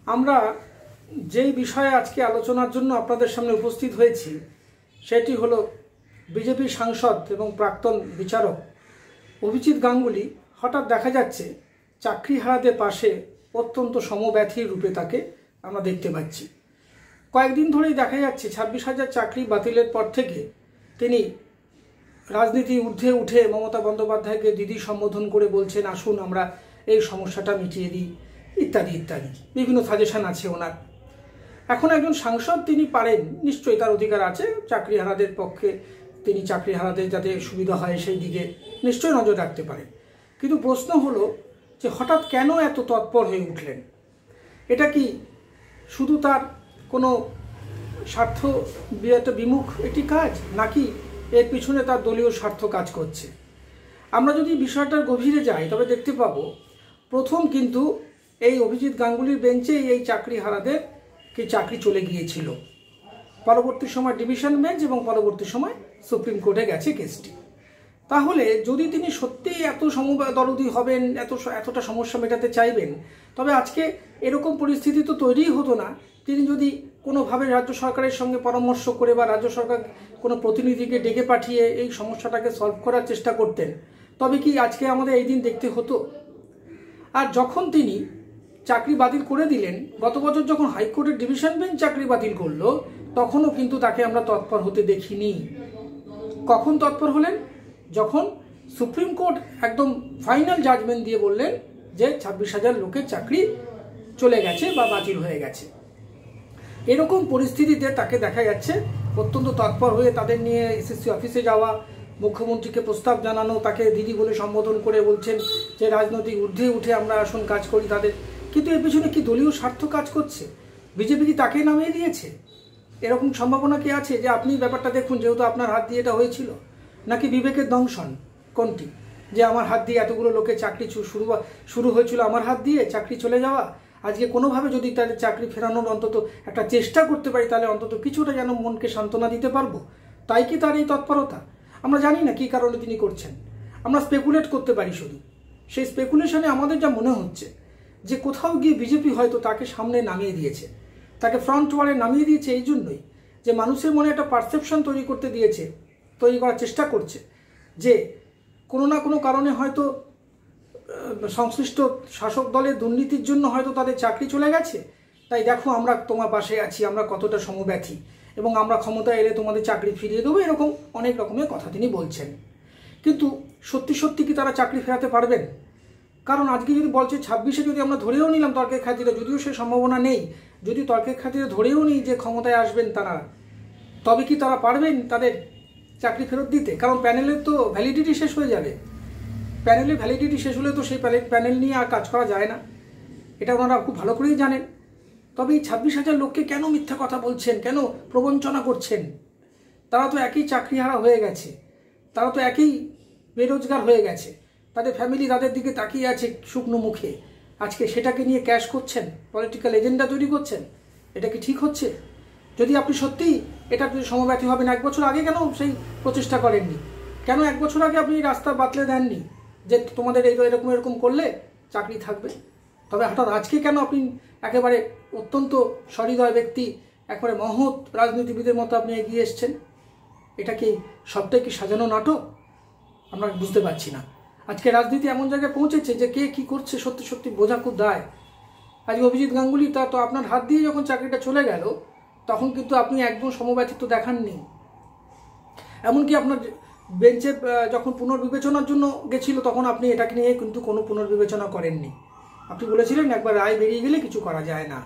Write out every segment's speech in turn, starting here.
আমরা যেই বিষয়ে আজকে আলোচনার জন্য আপনাদের সামনে উপস্থিত হয়েছি সেটি হলো বিজেপি সাংসদ এবং প্রাক্তন বিচারক অভিজিৎ গাঙ্গুলি হঠাৎ দেখা যাচ্ছে চাকরিহারাদের পাশে অত্যন্ত সমব্যথী রূপে তাকে আমরা দেখতে পাচ্ছি। কয়েকদিন ধরেই দেখা যাচ্ছে 26,000 চাকরি বাতিলের পর থেকে তিনি রাজনীতি ঊর্ধ্বে উঠে মমতা বন্দ্যোপাধ্যায়কে দিদি সম্বোধন করে বলছেন আসুন আমরা এই সমস্যাটা মিটিয়ে দিই ইত্যাদি ইত্যাদি, বিভিন্ন সাজেশন আছে ওনার। এখন একজন সাংসদ, তিনি পারেন, নিশ্চয়ই তার অধিকার আছে, চাকরিহারাদের পক্ষে তিনি চাকরিহারাদের যাতে সুবিধা হয় সেই দিকে নিশ্চয়ই নজর রাখতে পারেন। কিন্তু প্রশ্ন হলো যে হঠাৎ কেন এত তৎপর হয়ে উঠলেন? এটা কি শুধু তার কোনো স্বার্থ বিমুখ একটি কাজ, নাকি এর পিছনে তার দলীয় স্বার্থ কাজ করছে? আমরা যদি বিষয়টার গভীরে যাই তবে দেখতে পাবো প্রথম কিন্তু এই অভিজিৎ গাঙ্গুলির বেঞ্চেই এই চাকরিহারাদের কি চাকরি চলে গিয়েছিল, পরবর্তী সময় ডিভিশন বেঞ্চ এবং পরবর্তী সময় সুপ্রিম কোর্টে গেছে কেসটি। তাহলে যদি তিনি সত্যিই এত সমদরদি হবেন, এতটা সমস্যা মেটাতে চাইবেন, তবে আজকে এরকম পরিস্থিতি তো তৈরিই হতো না। তিনি যদি কোনোভাবে রাজ্য সরকারের সঙ্গে পরামর্শ করে বা রাজ্য সরকার কোনো প্রতিনিধিকে ডেকে পাঠিয়ে এই সমস্যাটাকে সলভ করার চেষ্টা করতেন, তবে কি আজকে আমাদের এই দিন দেখতে হতো? আর যখন তিনি চাকরি বাতিল করে দিলেন, গত বছর যখন হাইকোর্টের ডিভিশন বেঞ্চ চাকরি বাতিল করলো, তখনও কিন্তু তাকে আমরা তৎপর হতে দেখিনি। কখন তৎপর হলেন? যখন সুপ্রিম কোর্ট একদম ফাইনাল জাজমেন্ট দিয়ে বললেন যে 26,000 লোকের চাকরি চলে গেছে বা বাতিল হয়ে গেছে। এরকম পরিস্থিতিতে তাকে দেখা যাচ্ছে অত্যন্ত তৎপর হয়ে তাদের নিয়ে এসএসসি অফিসে যাওয়া, মুখ্যমন্ত্রীকে প্রস্তাব জানানো, তাকে দিদি বলে সম্বোধন করে বলছেন যে রাজনৈতিক ঊর্ধ্বে উঠে আমরা আসুন কাজ করি তাদের। কিন্তু এর পিছনে কি দলীয় স্বার্থ কাজ করছে? বিজেপি কি তাকে নামিয়ে দিয়েছে? এরকম সম্ভাবনা কি আছে যে আপনি ব্যাপারটা দেখুন, যেহেতু আপনার হাত দিয়ে এটা হয়েছিল, নাকি বিবেকের দংশন? কোনটি? যে আমার হাত দিয়ে এতগুলো লোকের চাকরি শুরু হয়েছিল, আমার হাত দিয়ে চাকরি চলে যাওয়া, আজকে কোনোভাবে যদি তাদের চাকরি ফেরানোর অন্তত একটা চেষ্টা করতে পারি, তাহলে অন্তত কিছুটা যেন মনকে সান্ত্বনা দিতে পারবো, তাই কি তার এই তৎপরতা? আমরা জানি না কী কারণে তিনি করছেন, আমরা স্পেকুলেট করতে পারি শুধু। সেই স্পেকুলেশনে আমাদের যা মনে হচ্ছে যে কোথাও গিয়ে বিজেপি হয়তো তাকে সামনে নামিয়ে দিয়েছে, তাকে ফ্রন্ট ওয়ারে নামিয়ে দিয়েছে এই জন্যই যে মানুষের মনে একটা পারসেপশন তৈরি করার চেষ্টা করছে যে কোনো না কোনো কারণে হয়তো সংশ্লিষ্ট শাসক দলের দুর্নীতির জন্য হয়তো তাদের চাকরি চলে গেছে, তাই দেখো আমরা তোমার পাশে আছি, আমরা কতটা সমব্যথী এবং আমরা ক্ষমতায় এলে তোমাদের চাকরি ফিরিয়ে দেবো, এরকম অনেক রকমের কথা তিনি বলছেন। কিন্তু সত্যি সত্যি কি তারা চাকরি ফেরাতে পারবেন? কারণ আজকে যদি বলছে 26-এ যদি আমরা ধরেও নিলাম তর্কের খাতিরে, যদিও সে সম্ভাবনা নেই, যদি তর্কের খাতিরে ধরেও নিই যে ক্ষমতায় আসবেন তারা, তবে কি তারা পারবেন তাদের চাকরি ফেরত দিতে? কারণ প্যানেলের তো ভ্যালিডিটি শেষ হয়ে যাবে। প্যানেলের ভ্যালিডিটি শেষ হলে তো সেই প্যানেল নিয়ে আর কাজ করা যায় না, এটা ওনারা খুব ভালো করেই জানেন। তবে এই 26,000 লোককে কেন মিথ্যা কথা বলছেন, কেন প্রবঞ্চনা করছেন? তারা তো একই চাকরিহারা হয়ে গেছে, তারা তো একই বেরোজগার হয়ে গেছে, তাদের ফ্যামিলি তাদের দিকে তাকিয়ে আছে শুকনো মুখে। আজকে সেটাকে নিয়ে ক্যাশ করছেন, পলিটিক্যাল এজেন্ডা তৈরি করছেন, এটা কি ঠিক হচ্ছে? যদি আপনি সত্যিই এটা সমব্যথী হবেন, 1 বছর আগে কেন সেই প্রচেষ্টা করেননি? কেন 1 বছর আগে আপনি রাস্তা বাতলে দেননি যে তোমাদের এরকম করলে চাকরি থাকবে? তবে হঠাৎ আজকে কেন আপনি একেবারে অত্যন্ত সহৃদয় ব্যক্তি, একেবারে মহৎ রাজনীতিবিদের মতো আপনি এগিয়ে এসছেন? এটা কি সবটাই কি সাজানো নাটক? আমরা বুঝতে পারছি না। আজকে রাজনীতি এমন জায়গায় পৌঁছেছে যে কে কি করছে সত্যি সত্যি বোঝা খুব দায়। আজকে অভিজিৎ গাঙ্গুলি তা তো আপনার হাত দিয়ে যখন চাকরিটা চলে গেল, তখন কিন্তু আপনি একদম সমব্যথিত্ব দেখাননি। এমনকি আপনার বেঞ্চে যখন পুনর্বিবেচনার জন্য গেছিল, তখন আপনি এটাকে নিয়ে কিন্তু কোনো পুনর্বিবেচনা করেননি। আপনি বলেছিলেন একবার রায় বেরিয়ে গেলে কিছু করা যায় না।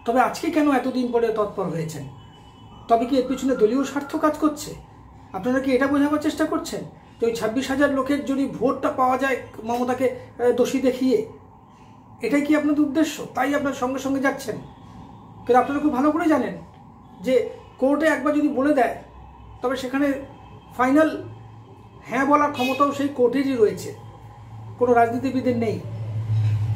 তবে আজকে কেন এতদিন পরে তৎপর হয়েছেন? তবে কি এর পিছনে দলীয় স্বার্থ কাজ করছে? আপনারা কি এটা বোঝাবার চেষ্টা করছেন যে ওই 26,000 লোকের যদি ভোটটা পাওয়া যায় মমতাকে দোষী দেখিয়ে, এটাই কি আপনাদের উদ্দেশ্য? তাই আপনার সঙ্গে সঙ্গে যাচ্ছেন? কিন্তু আপনারা খুব ভালো করে জানেন যে কোর্টে একবার যদি বলে দেয়, তবে সেখানে ফাইনাল হ্যাঁ বলার ক্ষমতাও সেই কোর্টেরই রয়েছে, কোনো রাজনীতিবিদের নেই।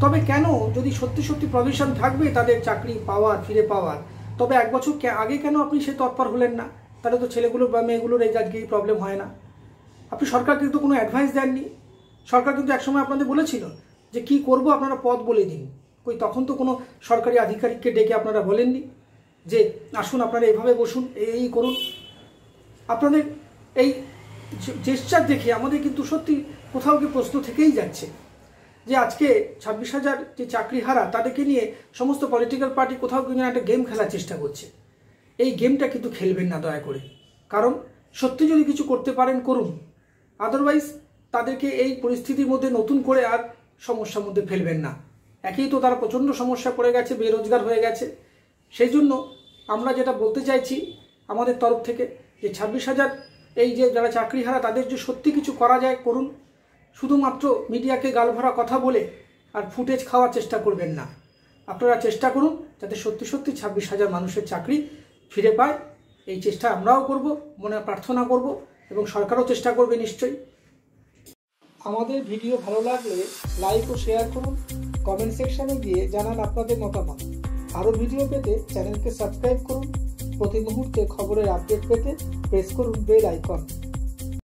তবে কেন, যদি সত্যি সত্যি প্রভিশন থাকবে তাদের চাকরি পাওয়ার, ফিরে পাওয়ার, তবে 1 বছর আগে কেন আপনি সে তৎপর হলেন না? তাহলে তো ছেলেগুলোর বা মেয়েগুলোর এই আজকে প্রবলেম হয় না। আপনি সরকার কিন্তু কোনো অ্যাডভাইস দেননি। সরকার কিন্তু একসময় আপনাদের বলেছিল যে কি করব আপনারা পথ বলে দিন, কই তখন তো কোনো সরকারি আধিকারিককে ডেকে আপনারা বলেননি যে আসুন আপনারা এভাবে বসুন, এই করুন। আপনাদের এই জেস্চার দেখে আমাদের কিন্তু সত্যি কোথাও কি প্রশ্ন থেকেই যাচ্ছে যে আজকে 26,000 যে চাকরিহারা তাদেরকে নিয়ে সমস্ত পলিটিক্যাল পার্টি কোথাও কিন্তু একটা গেম খেলার চেষ্টা করছে। এই গেমটা কিন্তু খেলবেন না দয়া করে, কারণ সত্যি যদি কিছু করতে পারেন করুন, আদারওয়াইজ তাদেরকে এই পরিস্থিতির মধ্যে নতুন করে আর সমস্যার মধ্যে ফেলবেন না। একেই তো তারা প্রচণ্ড সমস্যা পড়ে গেছে, বেরোজগার হয়ে গেছে। সেই জন্য আমরা যেটা বলতে চাইছি আমাদের তরফ থেকে যে 26,000 এই যে যারা চাকরিহারা তাদের যে সত্যি কিছু করা যায় করুন, শুধুমাত্র মিডিয়াকে গালভরা কথা বলে আর ফুটেজ খাওয়ার চেষ্টা করবেন না। আপনারা চেষ্টা করুন যাতে সত্যি সত্যি 26,000 মানুষের চাকরি ফিরে পায়। এই চেষ্টা আমরাও করব, মনে প্রার্থনা করব এবং সরকারও চেষ্টা করবে নিশ্চয়ই। আমাদের ভিডিও ভালো লাগলে লাইক ও শেয়ার করুন, কমেন্ট সেকশনে গিয়ে জানান আপনাদের মতামত। আরও ভিডিও পেতে চ্যানেলকে সাবস্ক্রাইব করুন। প্রতি মুহূর্তে খবরের আপডেট পেতে প্রেস করুন বেল আইকন।